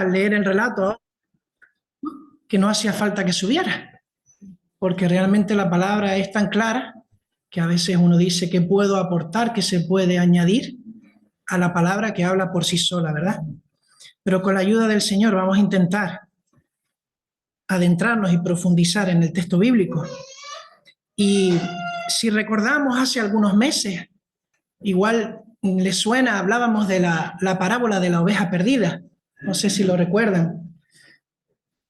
al leer el relato que no hacía falta que subiera, porque realmente la palabra es tan clara que a veces uno dice que puedo aportar, que se puede añadir a la palabra que habla por sí sola, ¿verdad? Pero con la ayuda del Señor vamos a intentar adentrarnos y profundizar en el texto bíblico. Y si recordamos hace algunos meses, igual les suena, hablábamos de la parábola de la oveja perdida, no sé si lo recuerdan.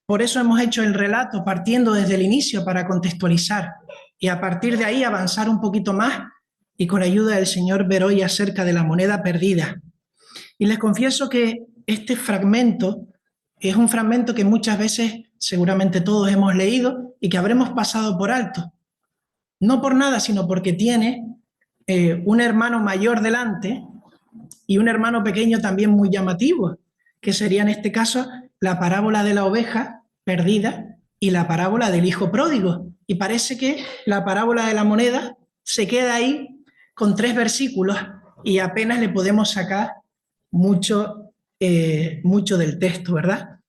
Por eso hemos hecho el relato partiendo desde el inicio para contextualizar y a partir de ahí avanzar un poquito más y con la ayuda del Señor ver hoy acerca de la moneda perdida. Y les confieso que este fragmento es un fragmento que muchas veces seguramente todos hemos leído y que habremos pasado por alto. No por nada, sino porque tiene un hermano mayor delante y un hermano pequeño también muy llamativo, que sería en este caso la parábola de la oveja perdida y la parábola del hijo pródigo. Y parece que la parábola de la moneda se queda ahí con 3 versículos y apenas le podemos sacar mucho del texto, ¿verdad?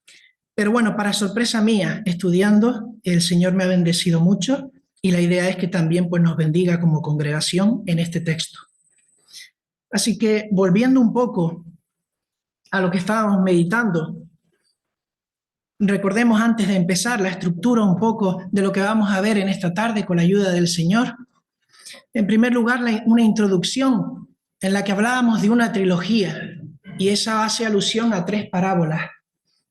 Pero bueno, para sorpresa mía, estudiando, el Señor me ha bendecido mucho y la idea es que también pues, nos bendiga como congregación en este texto. Así que volviendo un poco a lo que estábamos meditando, recordemos antes de empezar la estructura un poco de lo que vamos a ver en esta tarde con la ayuda del Señor. En primer lugar, una introducción en la que hablábamos de una trilogía y esa hace alusión a 3 parábolas.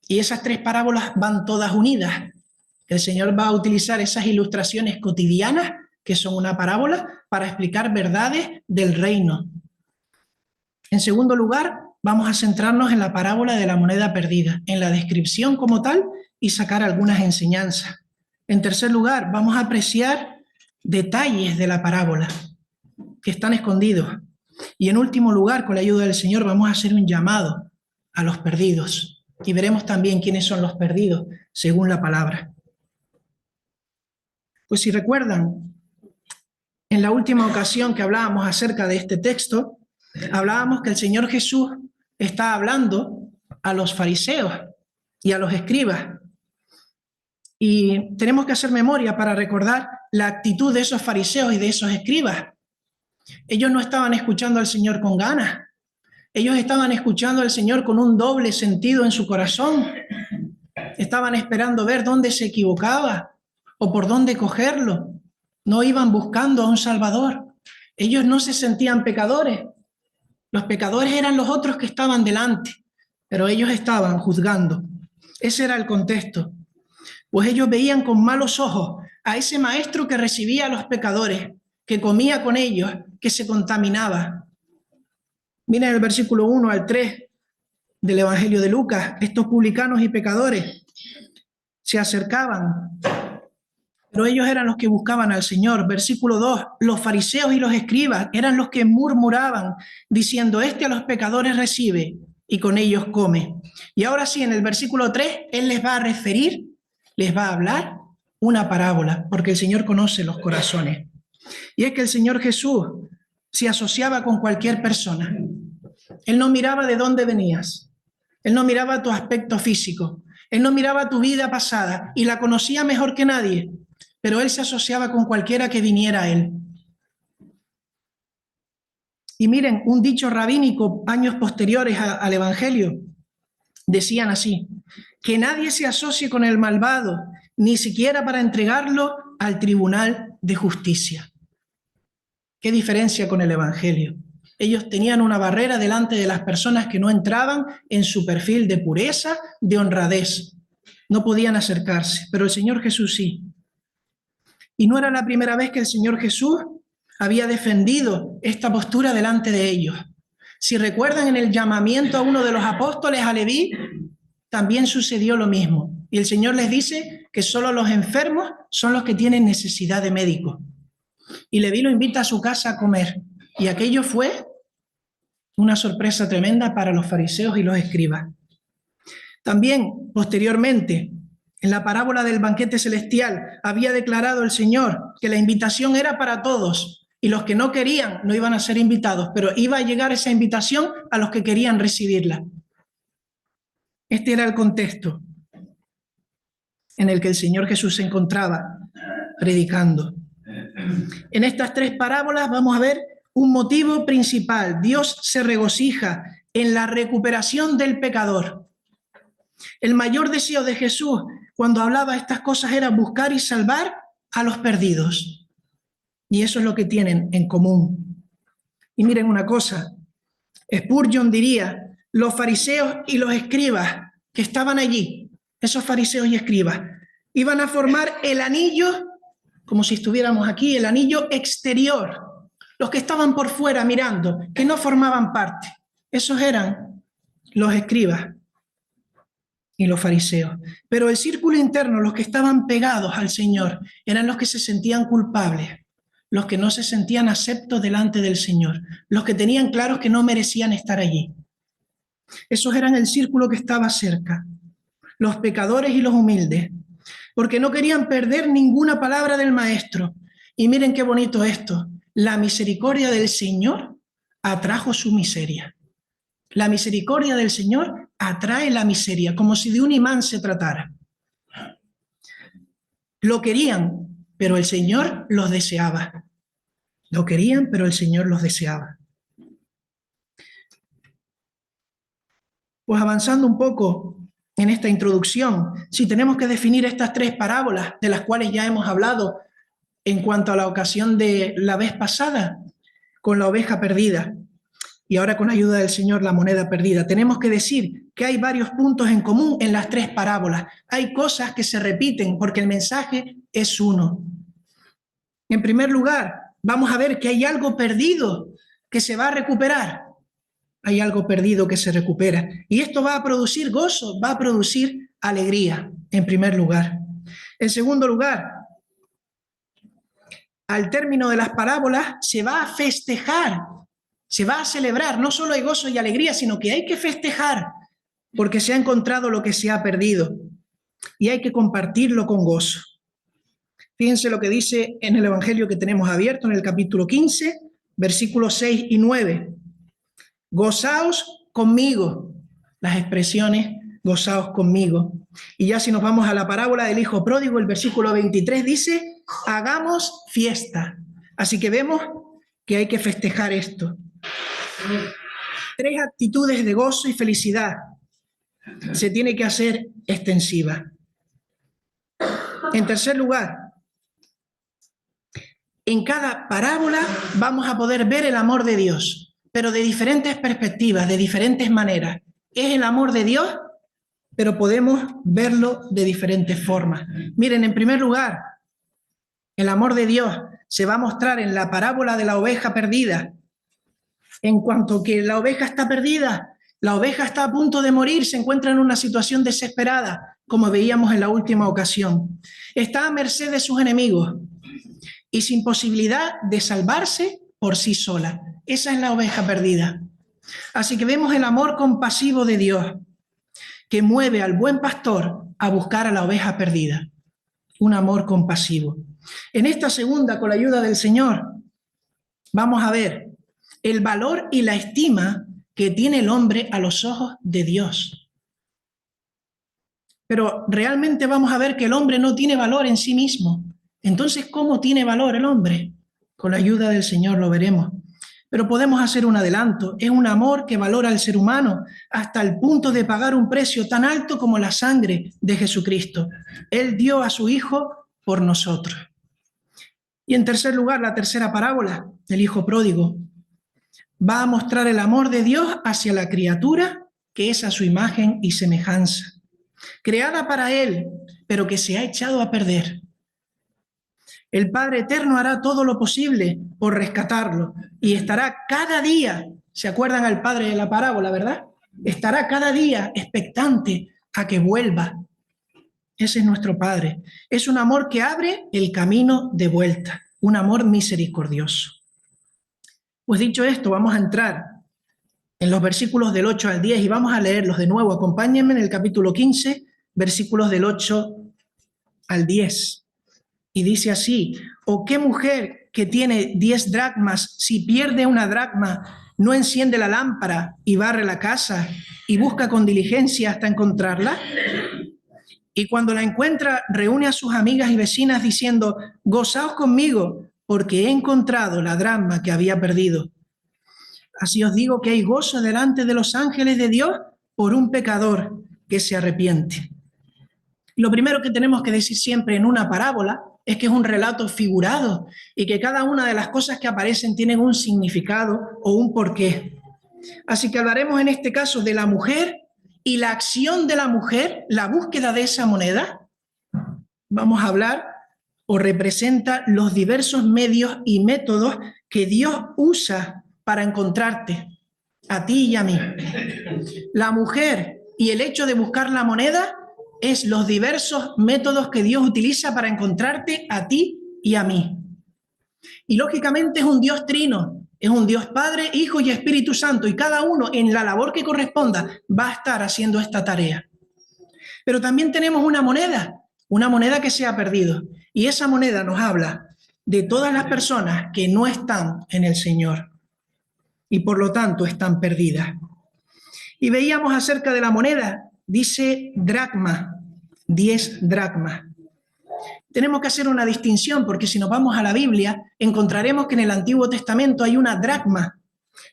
Y esas 3 parábolas van todas unidas. El Señor va a utilizar esas ilustraciones cotidianas, que son una parábola, para explicar verdades del reino. En segundo lugar, vamos a centrarnos en la parábola de la moneda perdida, en la descripción como tal y sacar algunas enseñanzas. En tercer lugar, vamos a apreciar detalles de la parábola que están escondidos. Y en último lugar, con la ayuda del Señor, vamos a hacer un llamado a los perdidos. Y veremos también quiénes son los perdidos, según la palabra. Pues si recuerdan, en la última ocasión que hablábamos acerca de este texto, hablábamos que el Señor Jesús está hablando a los fariseos y a los escribas. Y tenemos que hacer memoria para recordar la actitud de esos fariseos y de esos escribas. Ellos no estaban escuchando al Señor con ganas. Ellos estaban escuchando al Señor con un doble sentido en su corazón. Estaban esperando ver dónde se equivocaba o por dónde cogerlo. No iban buscando a un Salvador. Ellos no se sentían pecadores. Los pecadores eran los otros que estaban delante, pero ellos estaban juzgando. Ese era el contexto. Pues ellos veían con malos ojos a ese maestro que recibía a los pecadores, que comía con ellos, que se contaminaba. Miren el versículo 1 al 3 del Evangelio de Lucas. Estos publicanos y pecadores se acercaban, pero ellos eran los que buscaban al Señor. Versículo 2, los fariseos y los escribas eran los que murmuraban, diciendo, este a los pecadores recibe y con ellos come. Y ahora sí, en el versículo 3, Él les va a referir, les va a hablar una parábola, porque el Señor conoce los corazones. Y es que el Señor Jesús se asociaba con cualquier persona. Él no miraba de dónde venías. Él no miraba tu aspecto físico. Él no miraba tu vida pasada y la conocía mejor que nadie, pero Él se asociaba con cualquiera que viniera a Él. Y miren, un dicho rabínico años posteriores al Evangelio, decían así, que nadie se asocie con el malvado, ni siquiera para entregarlo al tribunal de justicia. ¿Qué diferencia con el Evangelio? Ellos tenían una barrera delante de las personas que no entraban en su perfil de pureza, de honradez. No podían acercarse, pero el Señor Jesús sí. Y no era la primera vez que el Señor Jesús había defendido esta postura delante de ellos. Si recuerdan en el llamamiento a uno de los apóstoles, a Leví, también sucedió lo mismo. Y el Señor les dice que solo los enfermos son los que tienen necesidad de médico. Y Leví lo invita a su casa a comer. Y aquello fue una sorpresa tremenda para los fariseos y los escribas. También, posteriormente, en la parábola del banquete celestial, había declarado el Señor que la invitación era para todos y los que no querían no iban a ser invitados, pero iba a llegar esa invitación a los que querían recibirla. Este era el contexto en el que el Señor Jesús se encontraba predicando. En estas tres parábolas vamos a ver un motivo principal. Dios se regocija en la recuperación del pecador. El mayor deseo de Jesús cuando hablaba estas cosas era buscar y salvar a los perdidos. Y eso es lo que tienen en común. Y miren una cosa, Spurgeon diría, los fariseos y los escribas que estaban allí, esos fariseos y escribas, iban a formar el anillo, como si estuviéramos aquí, el anillo exterior. Los que estaban por fuera mirando, que no formaban parte, esos eran los escribas y los fariseos. Pero el círculo interno, los que estaban pegados al Señor, eran los que se sentían culpables, los que no se sentían aceptos delante del Señor, los que tenían claros que no merecían estar allí. Esos eran el círculo que estaba cerca, los pecadores y los humildes, porque no querían perder ninguna palabra del Maestro. Y miren qué bonito esto, la misericordia del Señor atrajo su miseria. La misericordia del Señor atrae la miseria, como si de un imán se tratara. Lo querían, pero el Señor los deseaba. Lo querían, pero el Señor los deseaba. Pues avanzando un poco en esta introducción, si tenemos que definir estas tres parábolas, de las cuales ya hemos hablado en cuanto a la ocasión de la vez pasada, con la oveja perdida, y ahora con ayuda del Señor la moneda perdida, tenemos que decir que hay varios puntos en común en las tres parábolas. Hay cosas que se repiten porque el mensaje es uno. En primer lugar, vamos a ver que hay algo perdido que se va a recuperar. Hay algo perdido que se recupera. Y esto va a producir gozo, va a producir alegría, en primer lugar. En segundo lugar, al término de las parábolas se va a festejar, se va a celebrar. No solo hay gozo y alegría, sino que hay que festejar porque se ha encontrado lo que se ha perdido y hay que compartirlo con gozo. Fíjense lo que dice en el Evangelio que tenemos abierto en el capítulo 15, versículos 6 y 9. Gozaos conmigo, las expresiones gozaos conmigo. Y ya si nos vamos a la parábola del hijo pródigo, el versículo 23 dice, hagamos fiesta. Así que vemos que hay que festejar esto. Tres actitudes de gozo y felicidad se tiene que hacer extensiva. En tercer lugar, en cada parábola vamos a poder ver el amor de Dios, pero de diferentes perspectivas, de diferentes maneras. Es el amor de Dios, pero podemos verlo de diferentes formas. Miren, en primer lugar, el amor de Dios se va a mostrar en la parábola de la oveja perdida. En cuanto que la oveja está perdida, la oveja está a punto de morir, se encuentra en una situación desesperada, como veíamos en la última ocasión. Está a merced de sus enemigos y sin posibilidad de salvarse por sí sola. Esa es la oveja perdida. Así que vemos el amor compasivo de Dios que mueve al buen pastor a buscar a la oveja perdida. Un amor compasivo. En esta segunda, con la ayuda del Señor, vamos a ver el valor y la estima que tiene el hombre a los ojos de Dios. Pero realmente vamos a ver que el hombre no tiene valor en sí mismo. Entonces, ¿cómo tiene valor el hombre? Con la ayuda del Señor lo veremos. Pero podemos hacer un adelanto. Es un amor que valora al ser humano hasta el punto de pagar un precio tan alto como la sangre de Jesucristo. Él dio a su Hijo por nosotros. Y en tercer lugar, la tercera parábola del Hijo pródigo va a mostrar el amor de Dios hacia la criatura que es a su imagen y semejanza, creada para Él, pero que se ha echado a perder. El Padre Eterno hará todo lo posible por rescatarlo y estará cada día, ¿se acuerdan al padre de la parábola, verdad? Estará cada día expectante a que vuelva. Ese es nuestro Padre. Es un amor que abre el camino de vuelta, un amor misericordioso. Pues dicho esto, vamos a entrar en los versículos del 8 al 10 y vamos a leerlos de nuevo. Acompáñenme en el capítulo 15, versículos del 8 al 10. Y dice así, ¿o qué mujer que tiene 10 dracmas, si pierde una dracma, ¿No enciende la lámpara y barre la casa y busca con diligencia hasta encontrarla? Y cuando la encuentra, reúne a sus amigas y vecinas diciendo: gozaos conmigo, porque he encontrado la dracma que había perdido. Así os digo que hay gozo delante de los ángeles de Dios por un pecador que se arrepiente. Lo primero que tenemos que decir siempre en una parábola es que es un relato figurado y que cada una de las cosas que aparecen tienen un significado o un porqué. Así que hablaremos en este caso de la mujer y la acción de la mujer, la búsqueda de esa moneda. Vamos a hablar o representa los diversos medios y métodos que Dios usa para encontrarte, a ti y a mí. La mujer y el hecho de buscar la moneda es los diversos métodos que Dios utiliza para encontrarte a ti y a mí. Y lógicamente es un Dios trino, es un Dios Padre, Hijo y Espíritu Santo, y cada uno en la labor que corresponda va a estar haciendo esta tarea. Pero también tenemos una moneda que se ha perdido, y esa moneda nos habla de todas las personas que no están en el Señor y por lo tanto están perdidas. Y veíamos acerca de la moneda, dice dracma, 10 dracmas. Tenemos que hacer una distinción porque si nos vamos a la Biblia encontraremos que en el Antiguo Testamento hay una dracma.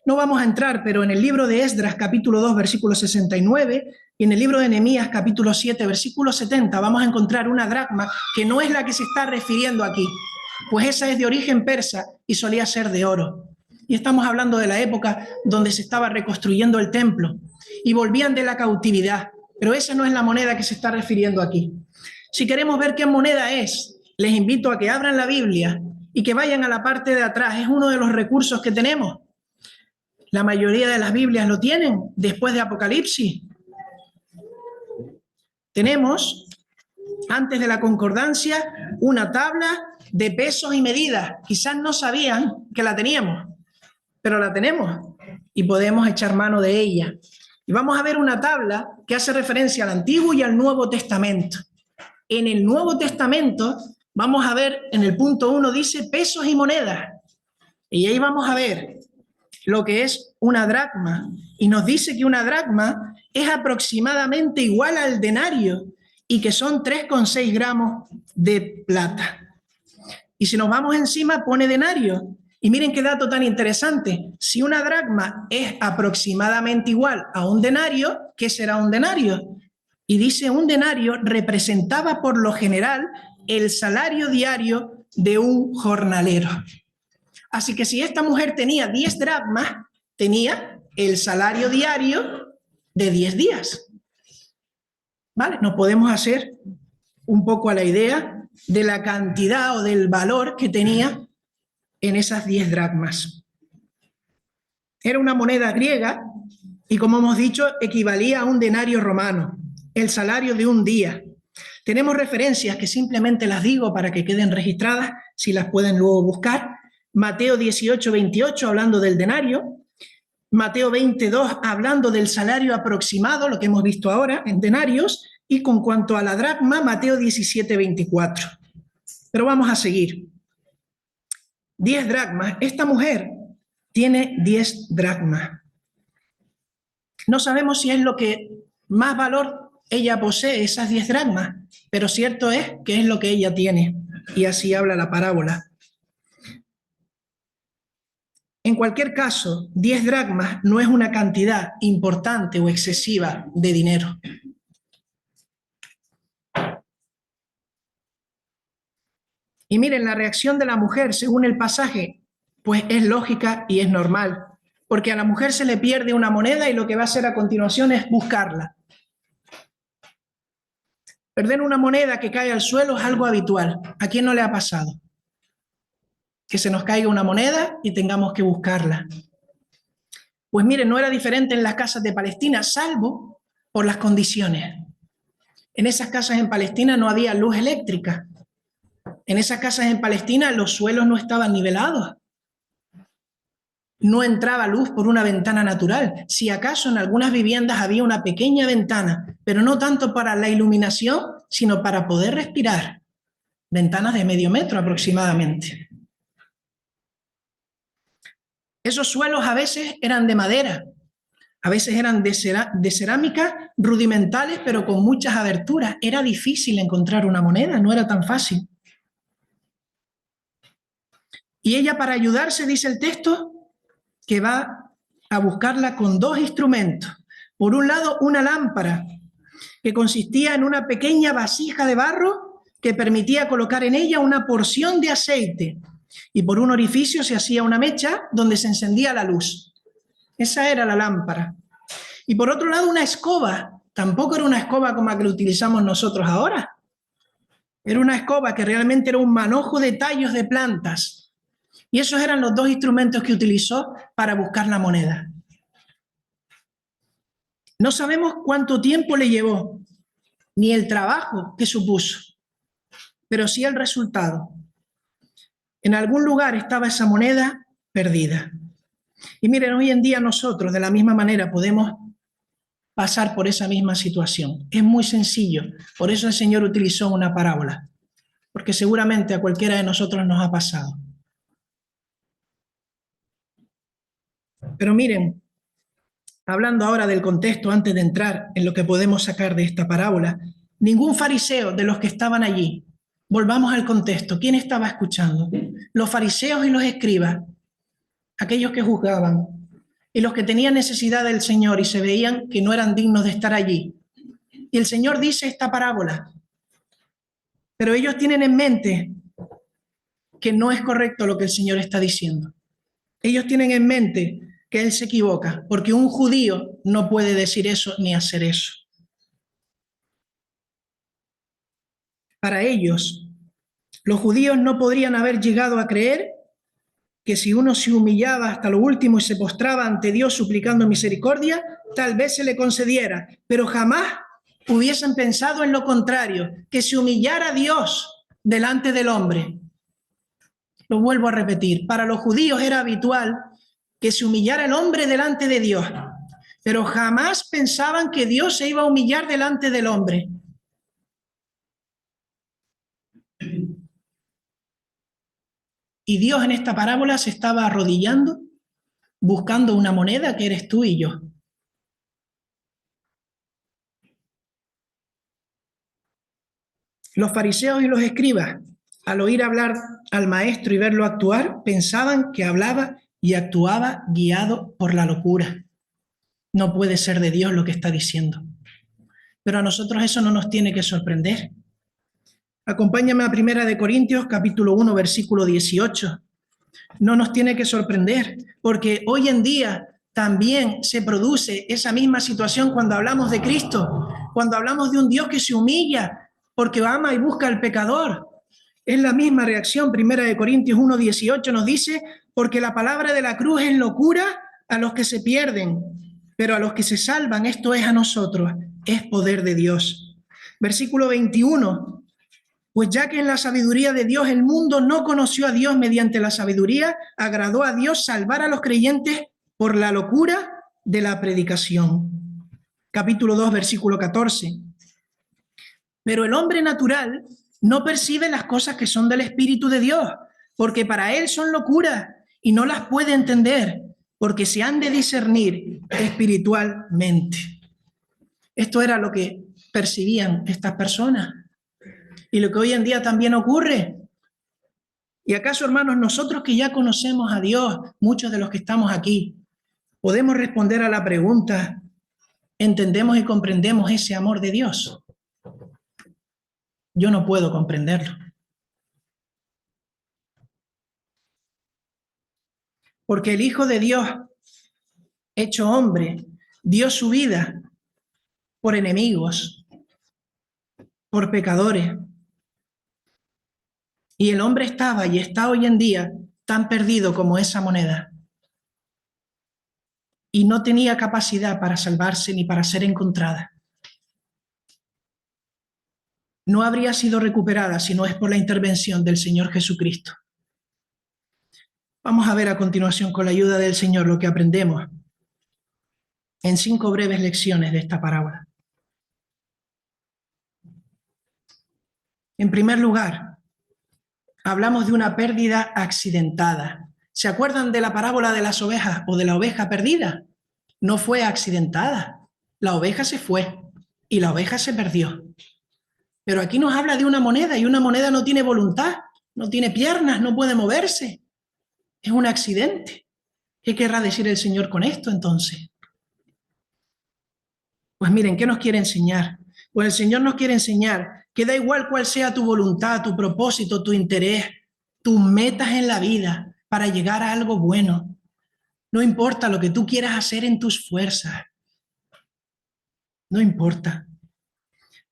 No vamos a entrar, pero en el libro de Esdras, capítulo 2, versículo 69, y en el libro de Nehemías, capítulo 7, versículo 70, vamos a encontrar una dracma que no es la que se está refiriendo aquí, pues esa es de origen persa y solía ser de oro. Y estamos hablando de la época donde se estaba reconstruyendo el templo y volvían de la cautividad, pero esa no es la moneda que se está refiriendo aquí. Si queremos ver qué moneda es, les invito a que abran la Biblia y que vayan a la parte de atrás. Es uno de los recursos que tenemos. La mayoría de las Biblias lo tienen después de Apocalipsis. Tenemos, antes de la concordancia, una tabla de pesos y medidas. Quizás no sabían que la teníamos, pero la tenemos y podemos echar mano de ella. Y vamos a ver una tabla que hace referencia al Antiguo y al Nuevo Testamento. En el Nuevo Testamento, vamos a ver, en el punto 1 dice pesos y monedas. Y ahí vamos a ver lo que es una dracma. Y nos dice que una dracma es aproximadamente igual al denario y que son 3,6 gramos de plata. Y si nos vamos encima, pone denario. Y miren qué dato tan interesante. Si una dracma es aproximadamente igual a un denario, ¿qué será un denario? Y dice, un denario representaba por lo general el salario diario de un jornalero. Así que si esta mujer tenía 10 dracmas, tenía el salario diario de 10 días. ¿Vale? Nos podemos hacer un poco a la idea de la cantidad o del valor que tenía en esas 10 dracmas. Era una moneda griega y, como hemos dicho, equivalía a un denario romano, el salario de un día. Tenemos referencias que simplemente las digo para que queden registradas, si las pueden luego buscar. Mateo 18, 28, hablando del denario. Mateo 22, hablando del salario aproximado, lo que hemos visto ahora en denarios. Y con cuanto a la dracma, Mateo 17, 24. Pero vamos a seguir. 10 dracmas. Esta mujer tiene 10 dracmas. No sabemos si es lo que más valor ella posee, esas 10 dracmas, pero cierto es que es lo que ella tiene. Y así habla la parábola. En cualquier caso, 10 dracmas no es una cantidad importante o excesiva de dinero. Y miren, la reacción de la mujer, según el pasaje, pues es lógica y es normal, porque a la mujer se le pierde una moneda y lo que va a hacer a continuación es buscarla. Perder una moneda que cae al suelo es algo habitual. ¿A quién no le ha pasado? Que se nos caiga una moneda y tengamos que buscarla. Pues miren, no era diferente en las casas de Palestina, salvo por las condiciones. En esas casas en Palestina no había luz eléctrica. En esas casas en Palestina los suelos no estaban nivelados. No entraba luz por una ventana natural. Si acaso en algunas viviendas había una pequeña ventana, pero no tanto para la iluminación, sino para poder respirar. Ventanas de medio metro aproximadamente. Esos suelos a veces eran de madera, a veces eran de cerámica rudimentales, pero con muchas aberturas. Era difícil encontrar una moneda, no era tan fácil. Y ella, para ayudarse, dice el texto, que va a buscarla con dos instrumentos. Por un lado, una lámpara que consistía en una pequeña vasija de barro que permitía colocar en ella una porción de aceite, y por un orificio se hacía una mecha donde se encendía la luz. Esa era la lámpara. Y por otro lado, una escoba. Tampoco era una escoba como la que utilizamos nosotros ahora. Era una escoba que realmente era un manojo de tallos de plantas. Y esos eran los dos instrumentos que utilizó para buscar la moneda. No sabemos cuánto tiempo le llevó, ni el trabajo que supuso, pero sí el resultado. En algún lugar estaba esa moneda perdida. Y miren, hoy en día nosotros de la misma manera podemos pasar por esa misma situación. Es muy sencillo. Por eso el Señor utilizó una parábola, porque seguramente a cualquiera de nosotros nos ha pasado. Pero miren, hablando ahora del contexto, antes de entrar en lo que podemos sacar de esta parábola, ningún fariseo de los que estaban allí, volvamos al contexto, ¿quién estaba escuchando? Los fariseos y los escribas, aquellos que juzgaban, y los que tenían necesidad del Señor y se veían que no eran dignos de estar allí. Y el Señor dice esta parábola, pero ellos tienen en mente que no es correcto lo que el Señor está diciendo. Ellos tienen en mente que Él se equivoca, porque un judío no puede decir eso ni hacer eso. Para ellos, los judíos no podrían haber llegado a creer que si uno se humillaba hasta lo último y se postraba ante Dios suplicando misericordia, tal vez se le concediera, pero jamás hubiesen pensado en lo contrario, que se humillara a Dios delante del hombre. Lo vuelvo a repetir, para los judíos era habitual que se humillara el hombre delante de Dios, pero jamás pensaban que Dios se iba a humillar delante del hombre. Y Dios en esta parábola se estaba arrodillando, buscando una moneda que eres tú y yo. Los fariseos y los escribas, al oír hablar al maestro y verlo actuar, pensaban que hablaba y actuaba guiado por la locura. No puede ser de Dios lo que está diciendo. Pero a nosotros eso no nos tiene que sorprender. Acompáñame a 1 Corintios, capítulo 1, versículo 18. No nos tiene que sorprender, porque hoy en día también se produce esa misma situación cuando hablamos de Cristo, cuando hablamos de un Dios que se humilla porque ama y busca al pecador. Es la misma reacción. 1 Corintios 1, 18 nos dice, porque la palabra de la cruz es locura a los que se pierden, pero a los que se salvan, esto es a nosotros, es poder de Dios. Versículo 21. Pues ya que en la sabiduría de Dios el mundo no conoció a Dios mediante la sabiduría, agradó a Dios salvar a los creyentes por la locura de la predicación. Capítulo 2, versículo 14. Pero el hombre natural no percibe las cosas que son del Espíritu de Dios, porque para él son locura y no las puede entender, porque se han de discernir espiritualmente. Esto era lo que percibían estas personas. Y lo que hoy en día también ocurre. ¿Y acaso, hermanos, nosotros que ya conocemos a Dios, muchos de los que estamos aquí, podemos responder a la pregunta, ¿entendemos y comprendemos ese amor de Dios? Yo no puedo comprenderlo. Porque el Hijo de Dios, hecho hombre, dio su vida por enemigos, por pecadores. Y el hombre estaba y está hoy en día tan perdido como esa moneda. Y no tenía capacidad para salvarse ni para ser encontrada. No habría sido recuperada si no es por la intervención del Señor Jesucristo. Vamos a ver a continuación, con la ayuda del Señor, lo que aprendemos en 5 breves lecciones de esta parábola. En primer lugar, hablamos de una pérdida accidentada. ¿Se acuerdan de la parábola de las ovejas o de la oveja perdida? No fue accidentada. La oveja se fue y la oveja se perdió. Pero aquí nos habla de una moneda y una moneda no tiene voluntad, no tiene piernas, no puede moverse. Es un accidente. ¿Qué querrá decir el Señor con esto entonces? Pues miren, ¿qué nos quiere enseñar? Pues el Señor nos quiere enseñar que da igual cuál sea tu voluntad, tu propósito, tu interés, tus metas en la vida para llegar a algo bueno. No importa lo que tú quieras hacer en tus fuerzas. No importa.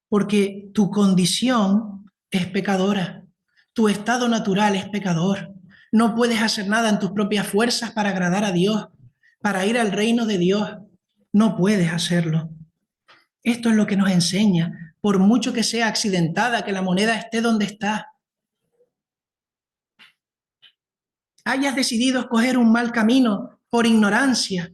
Porque tu condición es pecadora. Tu estado natural es pecador. No puedes hacer nada en tus propias fuerzas para agradar a Dios, para ir al reino de Dios. No puedes hacerlo. Esto es lo que nos enseña, por mucho que sea accidentada, que la moneda esté donde está. Hayas decidido escoger un mal camino por ignorancia,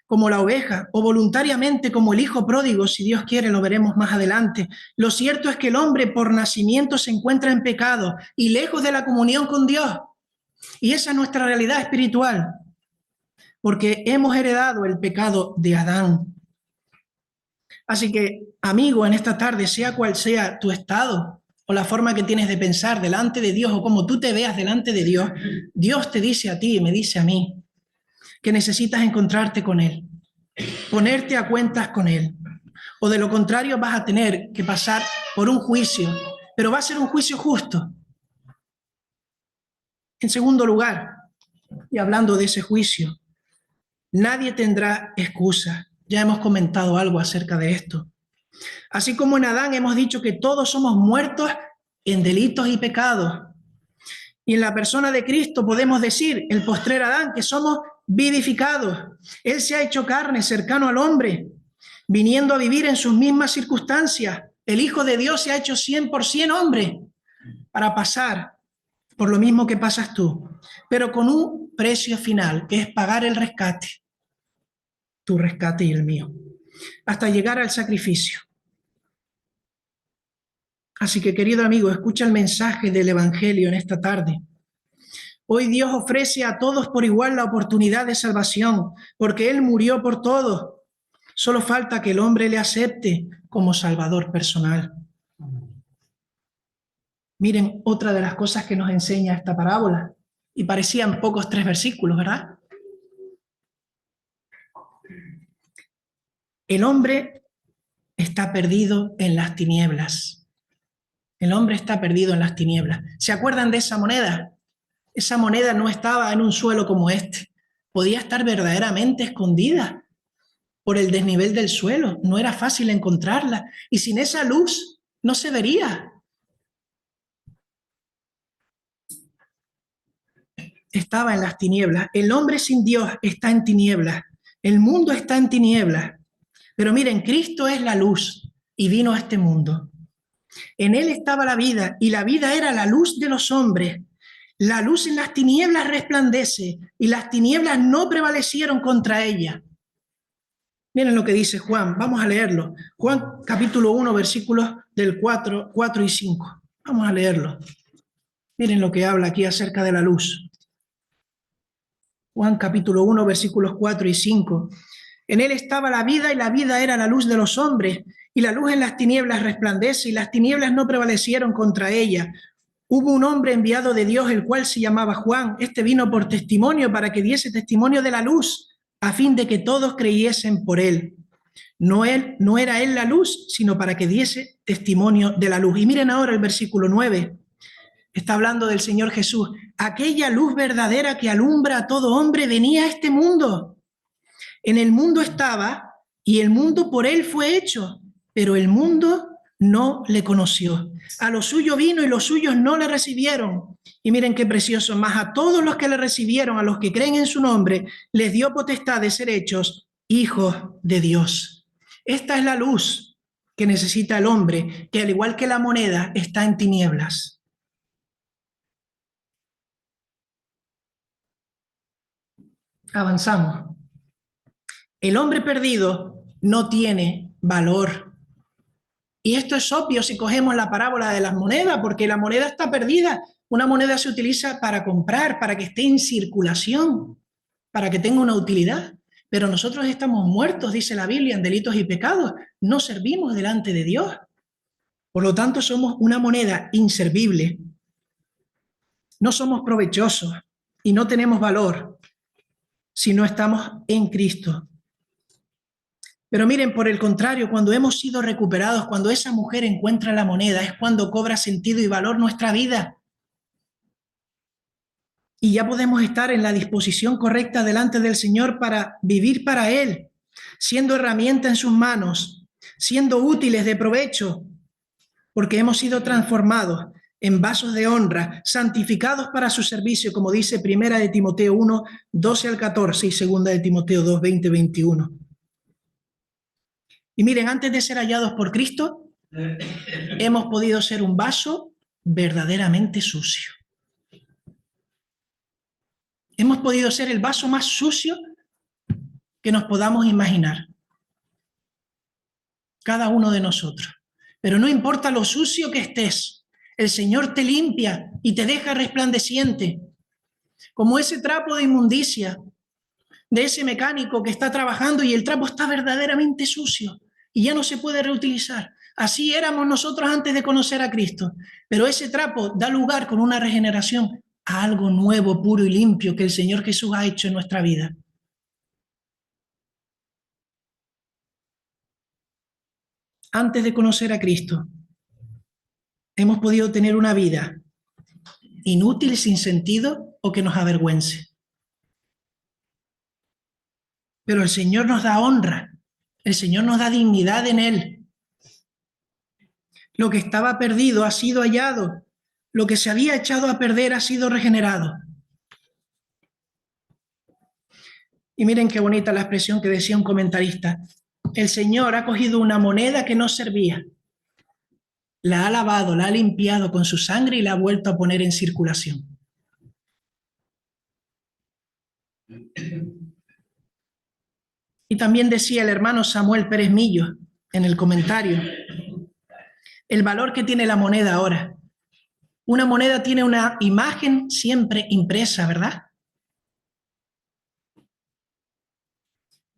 como la oveja, o voluntariamente como el hijo pródigo, si Dios quiere, lo veremos más adelante. Lo cierto es que el hombre por nacimiento se encuentra en pecado y lejos de la comunión con Dios. Y esa es nuestra realidad espiritual, porque hemos heredado el pecado de Adán. Así que, amigo, en esta tarde, sea cual sea tu estado o la forma que tienes de pensar delante de Dios o como tú te veas delante de Dios, Dios te dice a ti y me dice a mí que necesitas encontrarte con Él, ponerte a cuentas con Él. O de lo contrario vas a tener que pasar por un juicio, pero va a ser un juicio justo. En segundo lugar, y hablando de ese juicio, nadie tendrá excusa. Ya hemos comentado algo acerca de esto. Así como en Adán hemos dicho que todos somos muertos en delitos y pecados. Y en la persona de Cristo podemos decir, el postrer Adán, que somos vivificados. Él se ha hecho carne, cercano al hombre, viniendo a vivir en sus mismas circunstancias. El Hijo de Dios se ha hecho 100% hombre para pasar por lo mismo que pasas tú, pero con un precio final, que es pagar el rescate, tu rescate y el mío, hasta llegar al sacrificio. Así que, querido amigo, escucha el mensaje del Evangelio en esta tarde. Hoy Dios ofrece a todos por igual la oportunidad de salvación, porque Él murió por todos. Solo falta que el hombre le acepte como Salvador personal. Miren, otra de las cosas que nos enseña esta parábola, y parecían pocos 3 versículos, ¿verdad? El hombre está perdido en las tinieblas. El hombre está perdido en las tinieblas. ¿Se acuerdan de esa moneda? Esa moneda no estaba en un suelo como este. Podía estar verdaderamente escondida por el desnivel del suelo. No era fácil encontrarla. Y sin esa luz no se vería. Estaba en las tinieblas. El hombre sin Dios está en tinieblas. El mundo está en tinieblas. Pero miren, Cristo es la luz y vino a este mundo. En Él estaba la vida y la vida era la luz de los hombres. La luz en las tinieblas resplandece y las tinieblas no prevalecieron contra ella. Miren lo que dice Juan, vamos a leerlo. Juan capítulo 1, versículos del 4 y 5. Vamos a leerlo. Miren lo que habla aquí acerca de la luz. Juan capítulo 1, versículos 4 y 5. En Él estaba la vida y la vida era la luz de los hombres, y la luz en las tinieblas resplandece y las tinieblas no prevalecieron contra ella. Hubo un hombre enviado de Dios, el cual se llamaba Juan. Este vino por testimonio para que diese testimonio de la luz, a fin de que todos creyesen por él. No era él la luz, sino para que diese testimonio de la luz. Y miren ahora el versículo 9. Está hablando del Señor Jesús. Aquella luz verdadera que alumbra a todo hombre venía a este mundo. En el mundo estaba y el mundo por él fue hecho, pero el mundo no le conoció. A lo suyo vino y los suyos no le recibieron. Y miren qué precioso, más a todos los que le recibieron, a los que creen en su nombre, les dio potestad de ser hechos hijos de Dios. Esta es la luz que necesita el hombre, que al igual que la moneda está en tinieblas. Avanzamos. El hombre perdido no tiene valor. Y esto es obvio si cogemos la parábola de las monedas, porque la moneda está perdida, Una moneda se utiliza para comprar, para que esté en circulación, para que tenga una utilidad. Pero nosotros estamos muertos, dice la Biblia, en delitos y pecados. No servimos delante de Dios. Por lo tanto, somos una moneda inservible. No somos provechosos y no tenemos valor si no estamos en Cristo. Pero miren, por el contrario, cuando hemos sido recuperados, cuando esa mujer encuentra la moneda, es cuando cobra sentido y valor nuestra vida. Y ya podemos estar en la disposición correcta delante del Señor para vivir para Él, siendo herramienta en sus manos, siendo útiles de provecho, porque hemos sido transformados en vasos de honra, santificados para su servicio, como dice 1 de Timoteo 1, 12 al 14 y 2 de Timoteo 2, 20, 21. Y miren, antes de ser hallados por Cristo, hemos podido ser un vaso verdaderamente sucio. Hemos podido ser el vaso más sucio que nos podamos imaginar. Cada uno de nosotros. Pero no importa lo sucio que estés, el Señor te limpia y te deja resplandeciente. Como ese trapo de inmundicia de ese mecánico que está trabajando y el trapo está verdaderamente sucio y ya no se puede reutilizar. Así éramos nosotros antes de conocer a Cristo. Pero ese trapo da lugar con una regeneración a algo nuevo, puro y limpio que el Señor Jesús ha hecho en nuestra vida. Antes de conocer a Cristo, hemos podido tener una vida inútil, sin sentido o que nos avergüence. Pero el Señor nos da honra, el Señor nos da dignidad en Él. Lo que estaba perdido ha sido hallado, lo que se había echado a perder ha sido regenerado. Y miren qué bonita la expresión que decía un comentarista. El Señor ha cogido una moneda que no servía, la ha lavado, la ha limpiado con su sangre y la ha vuelto a poner en circulación. Y también decía el hermano Samuel Pérez Millo en el comentario, el valor que tiene la moneda ahora. Una moneda tiene una imagen siempre impresa, ¿verdad?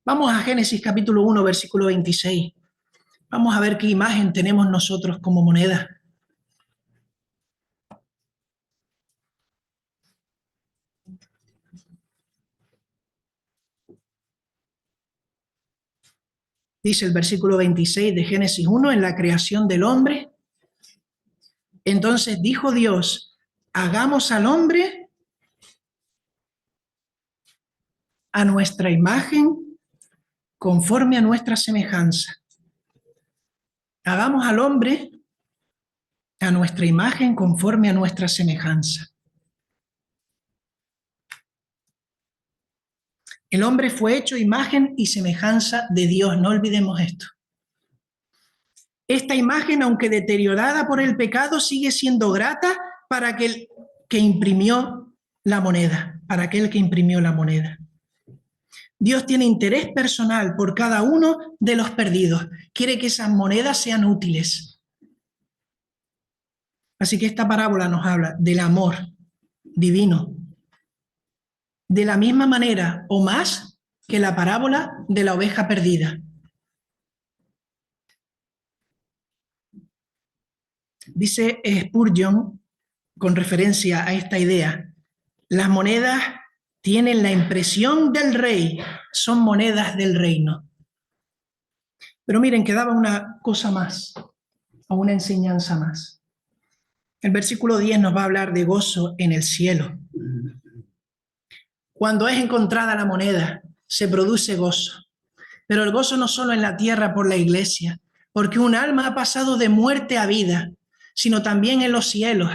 Vamos a Génesis capítulo 1, versículo 26. Vamos a ver qué imagen tenemos nosotros como moneda. Dice el versículo 26 de Génesis 1, en la creación del hombre. Entonces dijo Dios, hagamos al hombre a nuestra imagen, conforme a nuestra semejanza. Hagamos al hombre a nuestra imagen, conforme a nuestra semejanza. El hombre fue hecho imagen y semejanza de Dios, no olvidemos esto. Esta imagen, aunque deteriorada por el pecado, sigue siendo grata para aquel que imprimió la moneda, para aquel que imprimió la moneda. Dios tiene interés personal por cada uno de los perdidos. Quiere que esas monedas sean útiles. Así que esta parábola nos habla del amor divino. De la misma manera o más que la parábola de la oveja perdida. Dice Spurgeon, con referencia a esta idea, las monedas tienen la impresión del rey, son monedas del reino. Pero miren, quedaba una cosa más, o una enseñanza más. El versículo 10 nos va a hablar de gozo en el cielo. Cuando es encontrada la moneda, se produce gozo. Pero el gozo no solo en la tierra por la iglesia, porque un alma ha pasado de muerte a vida, sino también en los cielos.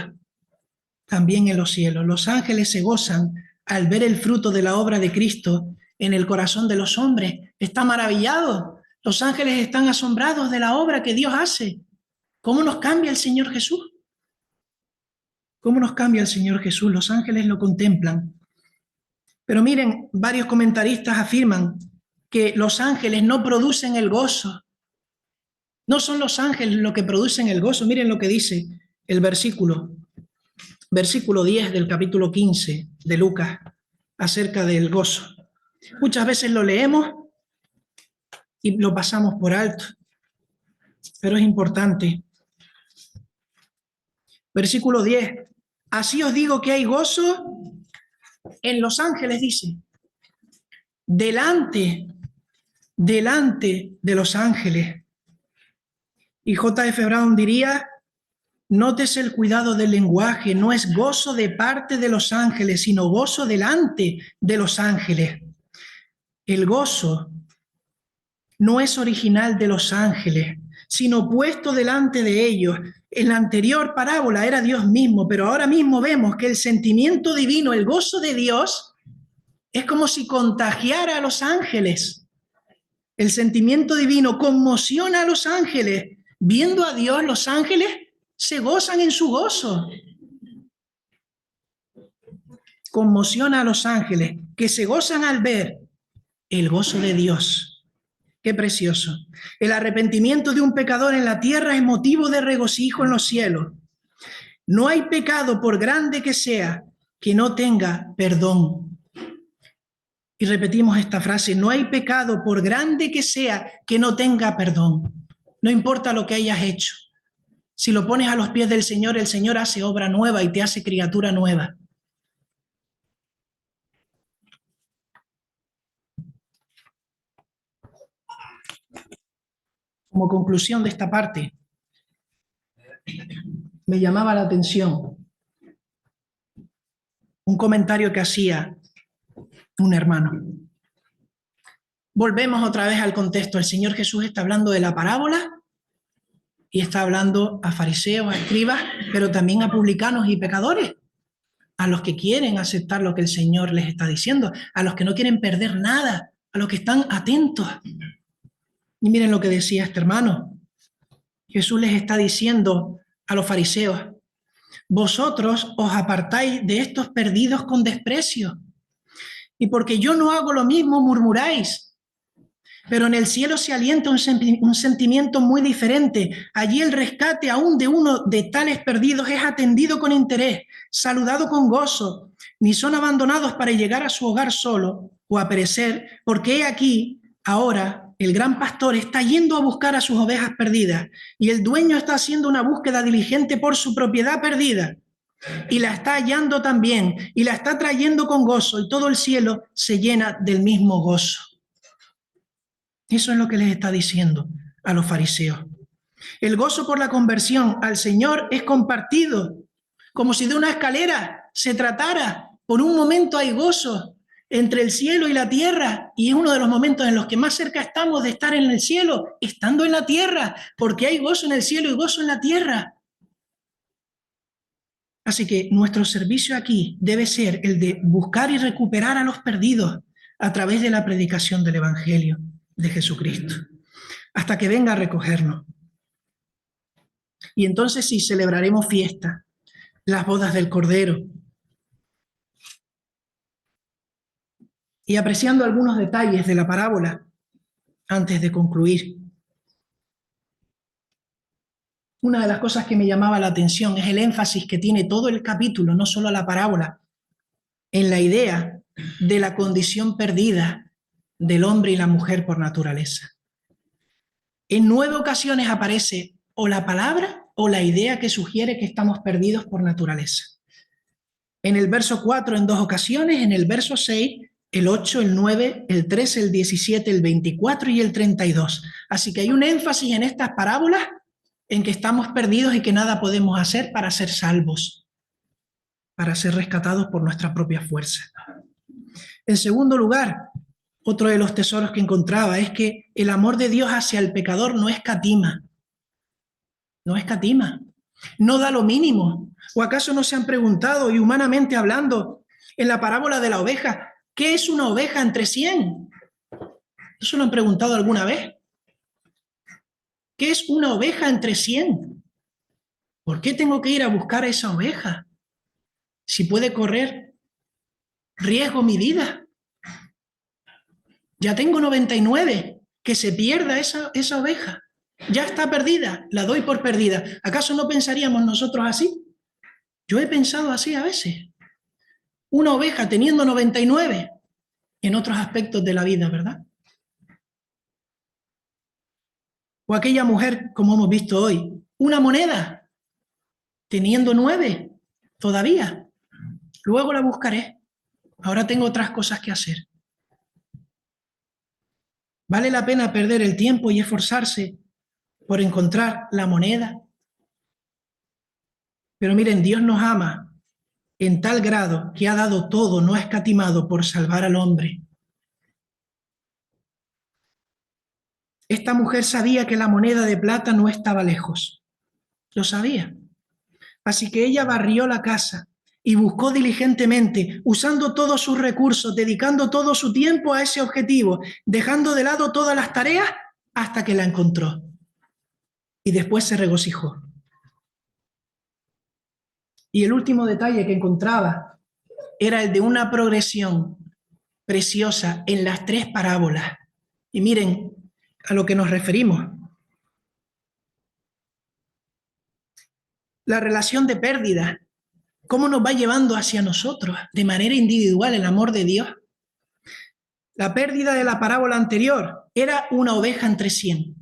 También en los cielos. Los ángeles se gozan al ver el fruto de la obra de Cristo en el corazón de los hombres. Están maravillados. Los ángeles están asombrados de la obra que Dios hace. ¿Cómo nos cambia el Señor Jesús? ¿Cómo nos cambia el Señor Jesús? Los ángeles lo contemplan. Pero miren, varios comentaristas afirman que los ángeles no producen el gozo. No son los ángeles los que producen el gozo. Miren lo que dice el versículo. versículo 10 del capítulo 15 de Lucas, acerca del gozo. Muchas veces lo leemos y lo pasamos por alto, pero es importante. Versículo 10. Así os digo que hay gozo en los ángeles, dice. Delante de los ángeles. Y J.F. Brown diría, nótese el cuidado del lenguaje, no es gozo de parte de los ángeles, sino gozo delante de los ángeles. El gozo no es original de los ángeles, sino puesto delante de ellos. En la anterior parábola era Dios mismo, pero ahora mismo vemos que el sentimiento divino, el gozo de Dios, es como si contagiara a los ángeles. El sentimiento divino conmociona a los ángeles. Viendo a Dios, los ángeles se gozan en su gozo. Conmociona a los ángeles, que se gozan al ver el gozo de Dios. Qué precioso. El arrepentimiento de un pecador en la tierra es motivo de regocijo en los cielos. No hay pecado, por grande que sea, que no tenga perdón. Y repetimos esta frase, no hay pecado, por grande que sea, que no tenga perdón. No importa lo que hayas hecho. Si lo pones a los pies del Señor, el Señor hace obra nueva y te hace criatura nueva. Como conclusión de esta parte, me llamaba la atención un comentario que hacía un hermano. Volvemos otra vez al contexto. El Señor Jesús está hablando de la parábola y está hablando a fariseos, a escribas, pero también a publicanos y pecadores, a los que quieren aceptar lo que el Señor les está diciendo, a los que no quieren perder nada, a los que están atentos. Y miren lo que decía este hermano. Jesús les está diciendo a los fariseos, vosotros os apartáis de estos perdidos con desprecio, y porque yo no hago lo mismo murmuráis. Pero en el cielo se alienta un sentimiento muy diferente. Allí el rescate aún de uno de tales perdidos es atendido con interés, saludado con gozo, ni son abandonados para llegar a su hogar solo o a perecer, porque he aquí, ahora, el gran pastor está yendo a buscar a sus ovejas perdidas y el dueño está haciendo una búsqueda diligente por su propiedad perdida y la está hallando también y la está trayendo con gozo y todo el cielo se llena del mismo gozo. Eso es lo que les está diciendo a los fariseos. El gozo por la conversión al Señor es compartido, como si de una escalera se tratara. Por un momento hay gozo entre el cielo y la tierra, y es uno de los momentos en los que más cerca estamos de estar en el cielo, estando en la tierra, porque hay gozo en el cielo y gozo en la tierra. Así que nuestro servicio aquí debe ser el de buscar y recuperar a los perdidos a través de la predicación del Evangelio de Jesucristo, hasta que venga a recogernos. Y entonces sí celebraremos fiesta, las bodas del Cordero. Y apreciando algunos detalles de la parábola, antes de concluir. Una de las cosas que me llamaba la atención es el énfasis que tiene todo el capítulo, no solo la parábola, en la idea de la condición perdida del hombre y la mujer por naturaleza. En 9 ocasiones aparece o la palabra o la idea que sugiere que estamos perdidos por naturaleza. En el verso 4 en 2 ocasiones, en el verso 6, el 8, el 9, el 13, el 17, el 24 y el 32. Así que hay un énfasis en estas parábolas en que estamos perdidos y que nada podemos hacer para ser salvos, para ser rescatados por nuestra propia fuerza. En segundo lugar, otro de los tesoros que encontraba es que el amor de Dios hacia el pecador no escatima. No escatima. No da lo mínimo. ¿O acaso no se han preguntado, y humanamente hablando, en la parábola de la oveja, ¿qué es una oveja entre 100? ¿Eso lo han preguntado alguna vez? ¿Qué es una oveja entre 100? ¿Por qué tengo que ir a buscar a esa oveja? Si puede correr riesgo mi vida. Ya tengo 99, que se pierda esa oveja. Ya está perdida, la doy por perdida. ¿Acaso no pensaríamos nosotros así? Yo he pensado así a veces. Una oveja teniendo 99 en otros aspectos de la vida, ¿verdad? O aquella mujer, como hemos visto hoy, una moneda teniendo 9 todavía. Luego la buscaré. Ahora tengo otras cosas que hacer. ¿Vale la pena perder el tiempo y esforzarse por encontrar la moneda? Pero miren, Dios nos ama en tal grado que ha dado todo, no ha escatimado por salvar al hombre. Esta mujer sabía que la moneda de plata no estaba lejos. Lo sabía. Así que ella barrió la casa y buscó diligentemente, usando todos sus recursos, dedicando todo su tiempo a ese objetivo, dejando de lado todas las tareas hasta que la encontró. Y después se regocijó. Y el último detalle que encontraba era el de una progresión preciosa en las 3 parábolas. Y miren a lo que nos referimos. La relación de pérdida, cómo nos va llevando hacia nosotros de manera individual el amor de Dios. La pérdida de la parábola anterior era una oveja entre 100.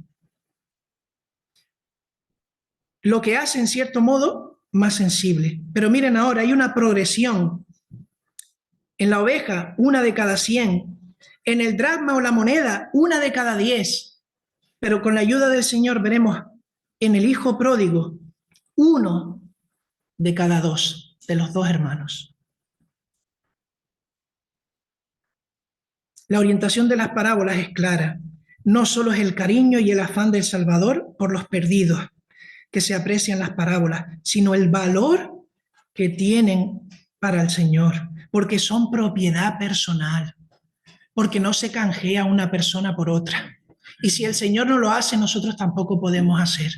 Lo que hace, en cierto modo, más sensible. Pero miren ahora, hay una progresión. En la oveja, 1 de cada 100. En el dracma o la moneda, 1 de cada 10. Pero con la ayuda del Señor veremos en el hijo pródigo, 1 de cada 2 de los 2 hermanos. La orientación de las parábolas es clara. No solo es el cariño y el afán del Salvador por los perdidos que se aprecian las parábolas, sino el valor que tienen para el Señor, porque son propiedad personal, porque no se canjea una persona por otra. Y si el Señor no lo hace, nosotros tampoco podemos hacer.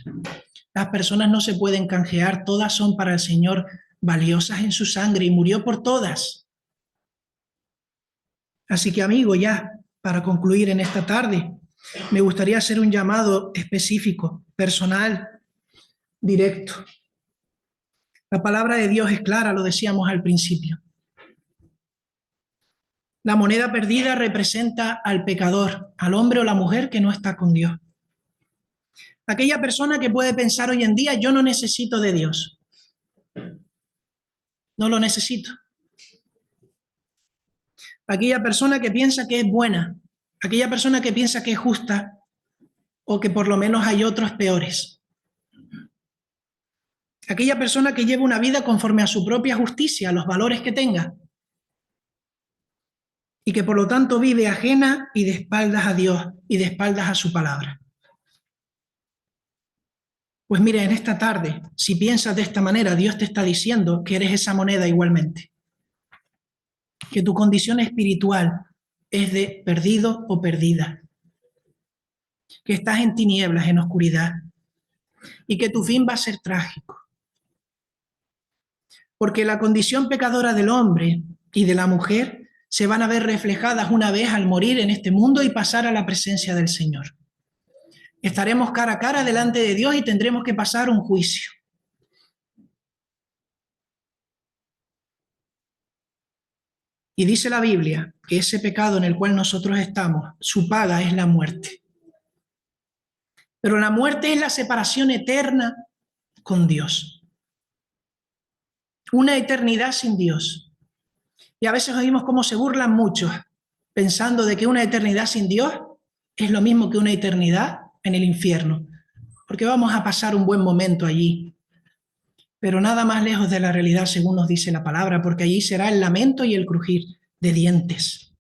Las personas no se pueden canjear, todas son para el Señor valiosas en su sangre y murió por todas. Así que, amigo, ya para concluir en esta tarde, me gustaría hacer un llamado específico, personal, directo. La palabra de Dios es clara, lo decíamos al principio. La moneda perdida representa al pecador, al hombre o la mujer que no está con Dios. Aquella persona que puede pensar hoy en día, yo no necesito de Dios. No lo necesito. Aquella persona que piensa que es buena, aquella persona que piensa que es justa o que por lo menos hay otros peores. Aquella persona que lleva una vida conforme a su propia justicia, a los valores que tenga, y que por lo tanto vive ajena y de espaldas a Dios y de espaldas a su palabra. Pues mira, en esta tarde, si piensas de esta manera, Dios te está diciendo que eres esa moneda igualmente, que tu condición espiritual es de perdido o perdida, que estás en tinieblas, en oscuridad, y que tu fin va a ser trágico. Porque la condición pecadora del hombre y de la mujer se van a ver reflejadas una vez al morir en este mundo y pasar a la presencia del Señor. Estaremos cara a cara delante de Dios y tendremos que pasar un juicio. Y dice la Biblia que ese pecado en el cual nosotros estamos, su paga es la muerte. Pero la muerte es la separación eterna con Dios. Una eternidad sin Dios. Y a veces oímos cómo se burlan muchos, pensando de que una eternidad sin Dios es lo mismo que una eternidad en el infierno, porque vamos a pasar un buen momento allí. Pero nada más lejos de la realidad, según nos dice la palabra, porque allí será el lamento y el crujir de dientes.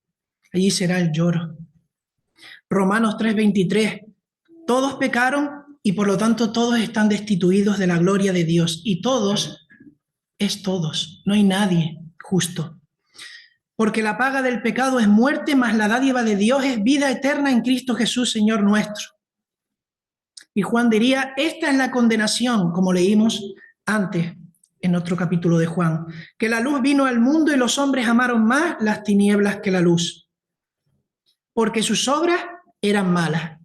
Allí será el lloro. Romanos 3:23. Todos pecaron y por lo tanto todos están destituidos de la gloria de Dios. Y todos es todos. No hay nadie justo. Porque la paga del pecado es muerte, mas la dádiva de Dios es vida eterna en Cristo Jesús, Señor nuestro. Y Juan diría, esta es la condenación, como leímos antes en otro capítulo de Juan, que la luz vino al mundo y los hombres amaron más las tinieblas que la luz, porque sus obras eran malas.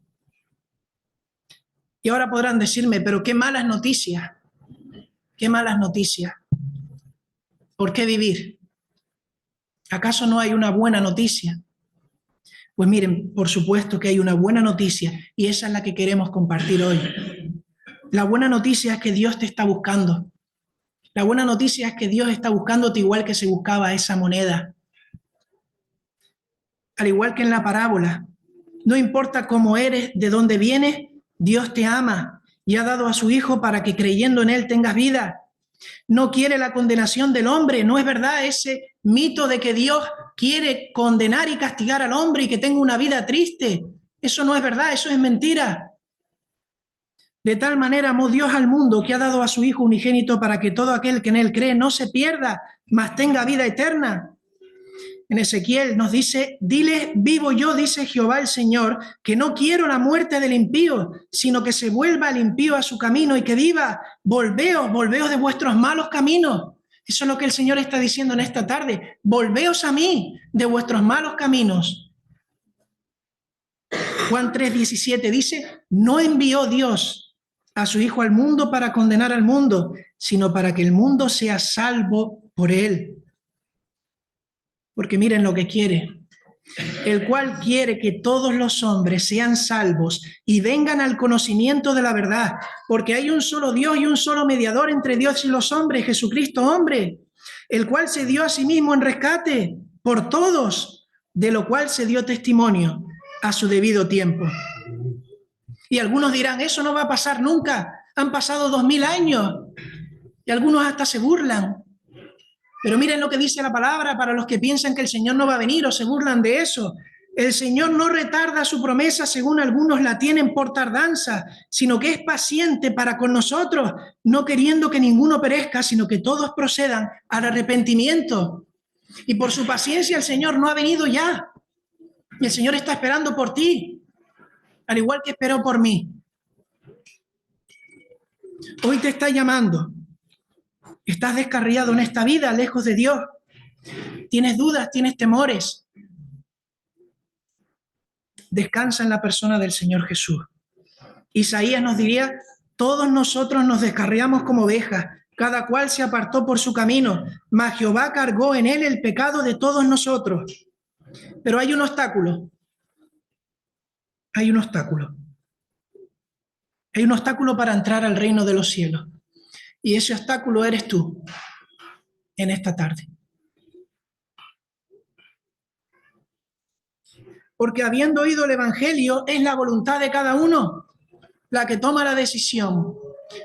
Y ahora podrán decirme, pero qué malas noticias, qué malas noticias. ¿Por qué vivir? ¿Acaso no hay una buena noticia? Pues miren, por supuesto que hay una buena noticia y esa es la que queremos compartir hoy. La buena noticia es que Dios te está buscando. La buena noticia es que Dios está buscándote igual que se buscaba esa moneda. Al igual que en la parábola, no importa cómo eres, de dónde vienes, Dios te ama y ha dado a su Hijo para que creyendo en Él tengas vida. No quiere la condenación del hombre, no es verdad ese mito de que Dios quiere condenar y castigar al hombre y que tenga una vida triste. Eso no es verdad, eso es mentira. De tal manera amó Dios al mundo que ha dado a su Hijo unigénito para que todo aquel que en Él cree no se pierda, mas tenga vida eterna. En Ezequiel nos dice, dile, vivo yo, dice Jehová el Señor, que no quiero la muerte del impío, sino que se vuelva el impío a su camino y que viva. Volveos de vuestros malos caminos. Eso es lo que el Señor está diciendo en esta tarde. Volveos a mí de vuestros malos caminos. Juan 3:17 dice, no envió Dios a su Hijo al mundo para condenar al mundo, sino para que el mundo sea salvo por él. Porque miren lo que quiere, el cual quiere que todos los hombres sean salvos y vengan al conocimiento de la verdad, porque hay un solo Dios y un solo mediador entre Dios y los hombres, Jesucristo hombre, el cual se dio a sí mismo en rescate por todos, de lo cual se dio testimonio a su debido tiempo. Y algunos dirán, eso no va a pasar nunca, han pasado 2000 años, y algunos hasta se burlan. Pero miren lo que dice la palabra para los que piensan que el Señor no va a venir o se burlan de eso. El Señor no retarda su promesa según algunos la tienen por tardanza, sino que es paciente para con nosotros, no queriendo que ninguno perezca, sino que todos procedan al arrepentimiento. Y por su paciencia el Señor no ha venido ya. Y el Señor está esperando por ti, al igual que esperó por mí. Hoy te está llamando. Estás descarriado en esta vida, lejos de Dios. Tienes dudas, tienes temores. Descansa en la persona del Señor Jesús. Isaías nos diría, todos nosotros nos descarriamos como ovejas, cada cual se apartó por su camino, mas Jehová cargó en él el pecado de todos nosotros. Pero hay un obstáculo. Hay un obstáculo. Hay un obstáculo para entrar al reino de los cielos. Y ese obstáculo eres tú en esta tarde. Porque habiendo oído el Evangelio, es la voluntad de cada uno la que toma la decisión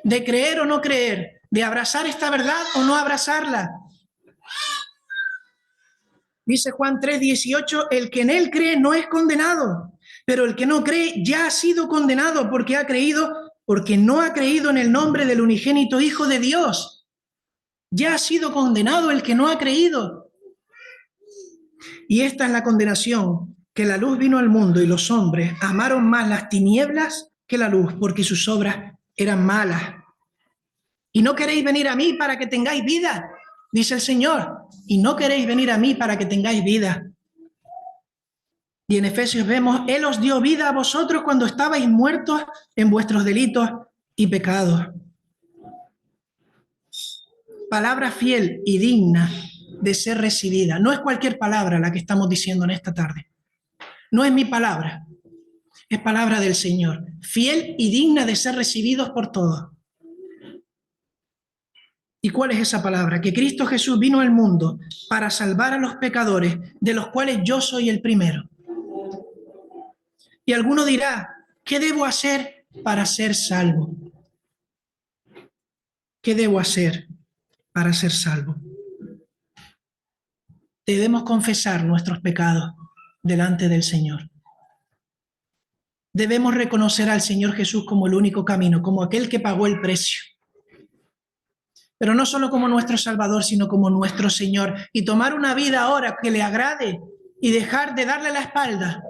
de creer o no creer, de abrazar esta verdad o no abrazarla. Dice Juan 3:18, el que en él cree no es condenado, pero el que no cree ya ha sido condenado porque no ha creído en el nombre del unigénito Hijo de Dios. Ya ha sido condenado el que no ha creído. Y esta es la condenación, que la luz vino al mundo y los hombres amaron más las tinieblas que la luz, porque sus obras eran malas. Y no queréis venir a mí para que tengáis vida, dice el Señor, y no queréis venir a mí para que tengáis vida. Y en Efesios vemos, Él os dio vida a vosotros cuando estabais muertos en vuestros delitos y pecados. Palabra fiel y digna de ser recibida. No es cualquier palabra la que estamos diciendo en esta tarde. No es mi palabra, es palabra del Señor. Fiel y digna de ser recibidos por todos. ¿Y cuál es esa palabra? Que Cristo Jesús vino al mundo para salvar a los pecadores, de los cuales yo soy el primero. Y alguno dirá, ¿qué debo hacer para ser salvo? ¿Qué debo hacer para ser salvo? Debemos confesar nuestros pecados delante del Señor. Debemos reconocer al Señor Jesús como el único camino, como aquel que pagó el precio. Pero no solo como nuestro Salvador, sino como nuestro Señor. Y tomar una vida ahora que le agrade y dejar de darle la espalda.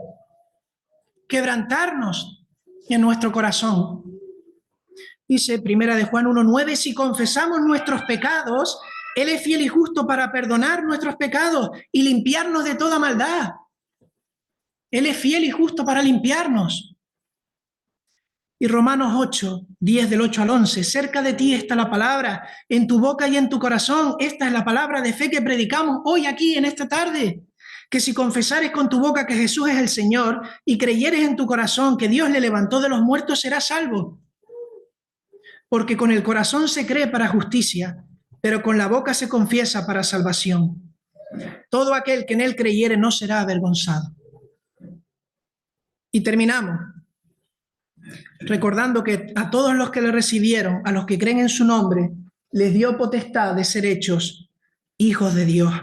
Quebrantarnos en nuestro corazón. Dice Primera de Juan 1:9, si confesamos nuestros pecados, Él es fiel y justo para perdonar nuestros pecados y limpiarnos de toda maldad. Él es fiel y justo para limpiarnos. Y Romanos 8, 10 del 8 al 11, cerca de ti está la palabra, en tu boca y en tu corazón. Esta es la palabra de fe que predicamos hoy aquí en esta tarde. Que si confesares con tu boca que Jesús es el Señor y creyeres en tu corazón que Dios le levantó de los muertos, serás salvo. Porque con el corazón se cree para justicia, pero con la boca se confiesa para salvación. Todo aquel que en él creyere no será avergonzado. Y terminamos recordando que a todos los que le recibieron, a los que creen en su nombre, les dio potestad de ser hechos hijos de Dios.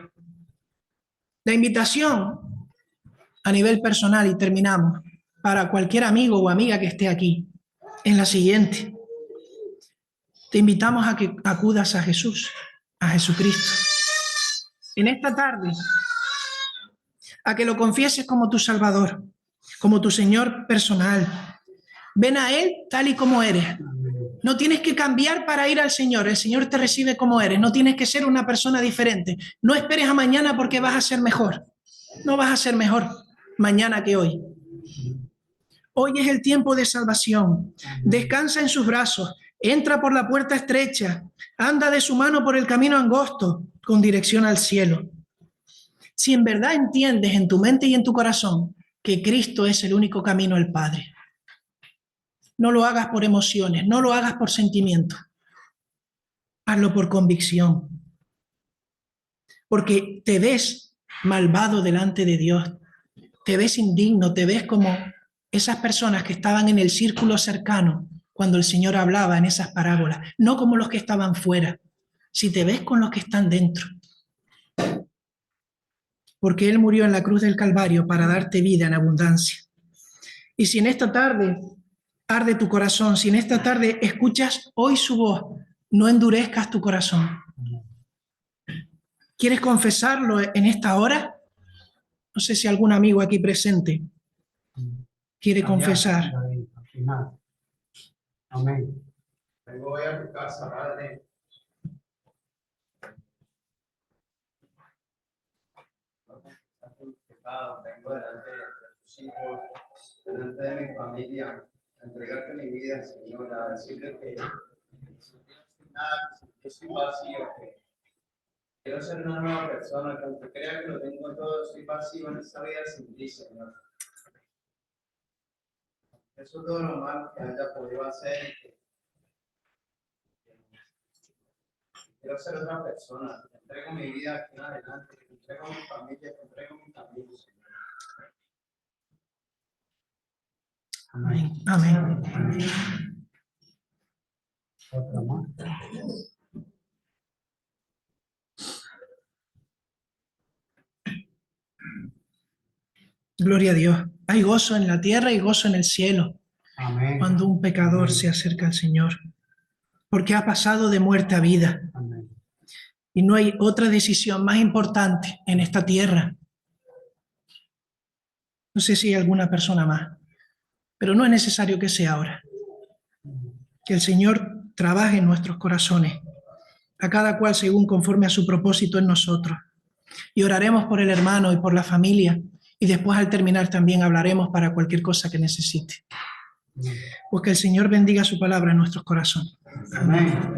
La invitación a nivel personal, y terminamos, para cualquier amigo o amiga que esté aquí, es la siguiente. Te invitamos a que acudas a Jesús, a Jesucristo. En esta tarde, a que lo confieses como tu Salvador, como tu Señor personal. Ven a Él tal y como eres. No tienes que cambiar para ir al Señor. El Señor te recibe como eres. No tienes que ser una persona diferente. No esperes a mañana porque vas a ser mejor. No vas a ser mejor mañana que hoy. Hoy es el tiempo de salvación. Descansa en sus brazos. Entra por la puerta estrecha. Anda de su mano por el camino angosto con dirección al cielo. Si en verdad entiendes en tu mente y en tu corazón que Cristo es el único camino al Padre, no lo hagas por emociones, no lo hagas por sentimiento. Hazlo por convicción. Porque te ves malvado delante de Dios. Te ves indigno, te ves como esas personas que estaban en el círculo cercano cuando el Señor hablaba en esas parábolas, no como los que estaban fuera. Si te ves con los que están dentro. Porque Él murió en la cruz del Calvario para darte vida en abundancia. Y si en esta tarde arde tu corazón, si en esta tarde escuchas hoy su voz, no endurezcas tu corazón. ¿Quieres confesarlo en esta hora? No sé si algún amigo aquí presente quiere confesar. Amén. Vengo hoy a tu casa, Padre. Vengo delante de tus hijos, delante de mi familia, a entregarte mi vida, Señor, a decirle que yo soy vacío, que quiero ser una nueva persona, que aunque crea que lo tengo todo, soy vacío en esta vida sin ti, Señor. Eso es todo lo malo que haya podido hacer. Quiero ser otra persona. Te entrego mi vida aquí en adelante. Te entrego mi familia. Te entrego mi camino, Señor. Amén. Amén. Otra más. Gloria a Dios. Hay gozo en la tierra y gozo en el cielo. Amén. Cuando un pecador se acerca al Señor. Porque ha pasado de muerte a vida. Amén. Y no hay otra decisión más importante en esta tierra. No sé si hay alguna persona más, pero no es necesario que sea ahora. Que el Señor trabaje en nuestros corazones, a cada cual según conforme a su propósito en nosotros. Y oraremos por el hermano y por la familia, y después al terminar también hablaremos para cualquier cosa que necesite. Pues que el Señor bendiga su palabra en nuestros corazones. Amén.